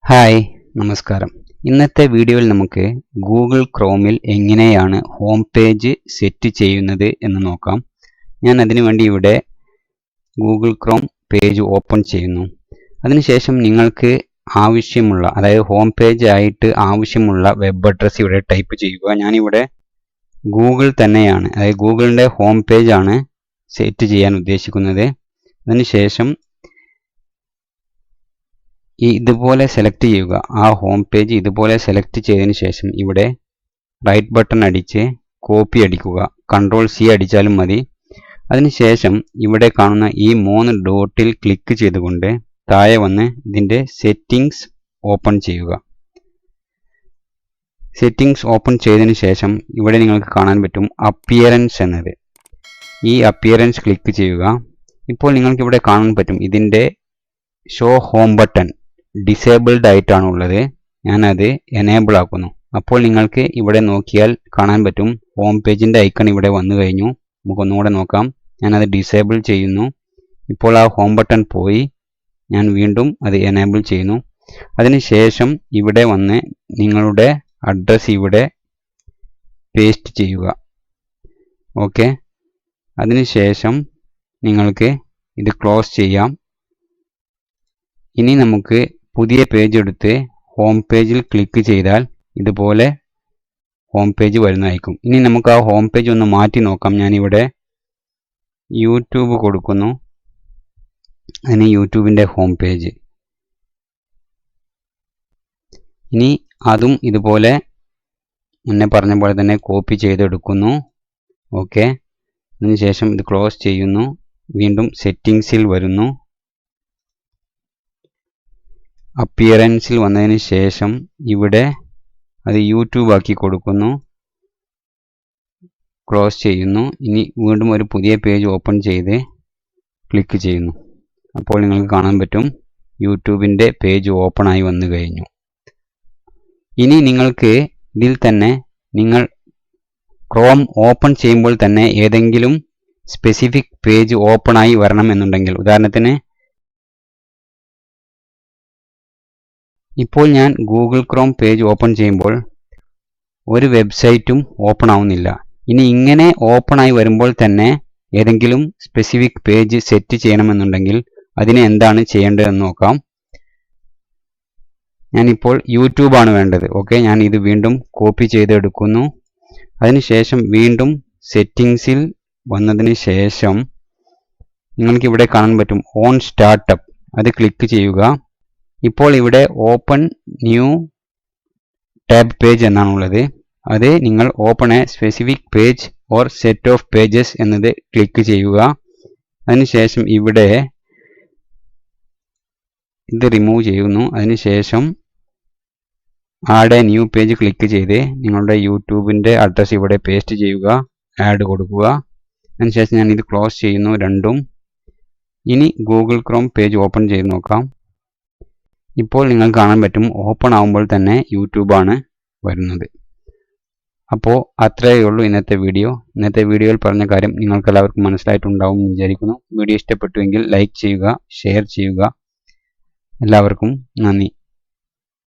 Hi നമസ്കാരം. ഇന്നത്തെ വീഡിയോയിൽ നമുക്ക് ഗൂഗിൾ ക്രോമിൽ എങ്ങനെയാണ് ഹോം പേജ് സെറ്റ് ചെയ്യുന്നത് എന്ന് നോക്കാം. ഞാൻ അതിനുവേണ്ടി ഇവിടെ ഗൂഗിൾ ക്രോം പേജ് ഓപ്പൺ ചെയ്യുന്നു. അതിനുശേഷം നിങ്ങൾക്ക് ആവശ്യമുള്ള, അതായത് ഹോം പേജ് ആയിട്ട് ആവശ്യമുള്ള വെബ് അഡ്രസ്സ് ഇവിടെ ടൈപ്പ് ചെയ്യുക. ഞാനിവിടെ ഗൂഗിൾ തന്നെയാണ്, അതായത് ഗൂഗിളിൻ്റെ ഹോം പേജ് ആണ് സെറ്റ് ചെയ്യാൻ ഉദ്ദേശിക്കുന്നത്. അതിനുശേഷം ഇതുപോലെ സെലക്ട് ചെയ്യുക. ആ ഹോം പേജ് ഇതുപോലെ സെലക്ട് ചെയ്തതിന് ശേഷം ഇവിടെ റൈറ്റ് ബട്ടൺ അടിച്ച് കോപ്പി അടിക്കുക. കൺട്രോൾ-C അടിച്ചാലും മതി. അതിനുശേഷം ഇവിടെ കാണുന്ന ഈ 3 ഡോട്ടിൽ ക്ലിക്ക് ചെയ്തുകൊണ്ട് താഴെ വന്ന് ഇതിൻ്റെ സെറ്റിംഗ്സ് ഓപ്പൺ ചെയ്യുക. സെറ്റിംഗ്സ് ഓപ്പൺ ചെയ്തതിന് ശേഷം ഇവിടെ നിങ്ങൾക്ക് കാണാൻ പറ്റും അപ്പിയറൻസ് എന്നത്. ഈ അപ്പിയറൻസ് ക്ലിക്ക് ചെയ്യുക. ഇപ്പോൾ നിങ്ങൾക്ക് ഇവിടെ കാണാൻ പറ്റും ഇതിൻ്റെ ഷോ ഹോം ബട്ടൺ ഡിസേബിൾഡ് ആയിട്ടാണ് ഉള്ളത്. ഞാനത് എനേബിൾ ആക്കുന്നു. അപ്പോൾ നിങ്ങൾക്ക് ഇവിടെ നോക്കിയാൽ കാണാൻ പറ്റും ഹോം പേജിൻ്റെ ഐക്കൺ ഇവിടെ വന്നു കഴിഞ്ഞു. നമുക്കൊന്നുകൂടെ നോക്കാം. ഞാനത് ഡിസേബിൾ ചെയ്യുന്നു. ഇപ്പോൾ ആ ഹോം ബട്ടൺ പോയി. ഞാൻ വീണ്ടും അത് എനേബിൾ ചെയ്യുന്നു. അതിനുശേഷം ഇവിടെ വന്ന് നിങ്ങളുടെ അഡ്രസ്സ് ഇവിടെ പേസ്റ്റ് ചെയ്യുക. ഓക്കെ, അതിനുശേഷം നിങ്ങൾക്ക് ഇത് ക്ലോസ് ചെയ്യാം. ഇനി നമുക്ക് പുതിയ പേജ് എടുത്ത് ഹോം പേജിൽ ക്ലിക്ക് ചെയ്താൽ ഇതുപോലെ ഹോം പേജ് വരുന്നതായിരിക്കും. ഇനി നമുക്ക് ആ ഹോം പേജ് ഒന്ന് മാറ്റി നോക്കാം. ഞാനിവിടെ യൂട്യൂബ് കൊടുക്കുന്നു. അതിന് യൂട്യൂബിൻ്റെ ഹോം പേജ്. ഇനി അതും ഇതുപോലെ മുന്നേ പറഞ്ഞ പോലെ തന്നെ കോപ്പി ചെയ്തെടുക്കുന്നു. ഓക്കെ, അതിനുശേഷം ഇത് ക്ലോസ് ചെയ്യുന്നു. വീണ്ടും സെറ്റിംഗ്സിൽ വരുന്നു. അപ്പിയറൻസിൽ വന്നതിന് ശേഷം ഇവിടെ അത് യൂട്യൂബ് ആക്കി കൊടുക്കുന്നു. ക്ലോസ് ചെയ്യുന്നു. ഇനി വീണ്ടും ഒരു പുതിയ പേജ് ഓപ്പൺ ചെയ്ത് ക്ലിക്ക് ചെയ്യുന്നു. അപ്പോൾ നിങ്ങൾക്ക് കാണാൻ പറ്റും യൂട്യൂബിൻ്റെ പേജ് ഓപ്പൺ ആയി വന്നു കഴിഞ്ഞു. ഇനി നിങ്ങൾക്ക് ഇതിൽ തന്നെ നിങ്ങൾ ക്രോം ഓപ്പൺ ചെയ്യുമ്പോൾ തന്നെ ഏതെങ്കിലും സ്പെസിഫിക് പേജ് ഓപ്പൺ ആയി വരണം എന്നുണ്ടെങ്കിൽ, ഉദാഹരണത്തിന് ഇപ്പോൾ ഞാൻ ഗൂഗിൾ ക്രോം പേജ് ഓപ്പൺ ചെയ്യുമ്പോൾ ഒരു വെബ്സൈറ്റും ഓപ്പൺ ആവുന്നില്ല. ഇനി ഇങ്ങനെ ഓപ്പൺ ആയി വരുമ്പോൾ തന്നെ ഏതെങ്കിലും സ്പെസിഫിക് പേജ് സെറ്റ് ചെയ്യണമെന്നുണ്ടെങ്കിൽ അതിന് എന്താണ് ചെയ്യേണ്ടതെന്ന് നോക്കാം. ഞാനിപ്പോൾ യൂട്യൂബാണ് വേണ്ടത്. ഓക്കെ, ഞാൻ ഇത് വീണ്ടും കോപ്പി ചെയ്തെടുക്കുന്നു. അതിനുശേഷം വീണ്ടും സെറ്റിംഗ്സിൽ വന്നതിന് ശേഷം നിങ്ങൾക്ക് ഇവിടെ കാണാൻ പറ്റും ഓൺ സ്റ്റാർട്ടപ്പ്. അത് ക്ലിക്ക് ചെയ്യുക. ഇപ്പോൾ ഇവിടെ ഓപ്പൺ ന്യൂ ടാബ് പേജ് എന്നാണുള്ളത്. അത് നിങ്ങൾ open A specific page or set of pages എന്നത് ക്ലിക്ക് ചെയ്യുക. അതിനുശേഷം ഇവിടെ ഇത് റിമൂവ് ചെയ്യുന്നു. അതിനുശേഷം add A new page click ചെയ്ത് നിങ്ങളുടെ യൂട്യൂബിൻ്റെ അഡ്രസ്സ് ഇവിടെ പേസ്റ്റ് ചെയ്യുക. ആഡ് കൊടുക്കുക. അതിനുശേഷം ഞാൻ ഇത് ക്ലോസ് ചെയ്യുന്നു രണ്ടും. ഇനി ഗൂഗിൾ ക്രോം പേജ് ഓപ്പൺ ചെയ്ത് നോക്കാം. ഇപ്പോൾ നിങ്ങൾക്ക് കാണാൻ പറ്റും ഓപ്പൺ ആകുമ്പോൾ തന്നെ യൂട്യൂബാണ് വരുന്നത്. അപ്പോൾ അത്രയേ ഉള്ളൂ ഇന്നത്തെ വീഡിയോ. ഇന്നത്തെ വീഡിയോയിൽ പറഞ്ഞ കാര്യം നിങ്ങൾക്ക് എല്ലാവർക്കും മനസ്സിലായിട്ടുണ്ടാവും എന്ന് വിചാരിക്കുന്നു. വീഡിയോ ഇഷ്ടപ്പെട്ടുവെങ്കിൽ ലൈക്ക് ചെയ്യുക, ഷെയർ ചെയ്യുക. എല്ലാവർക്കും നന്ദി.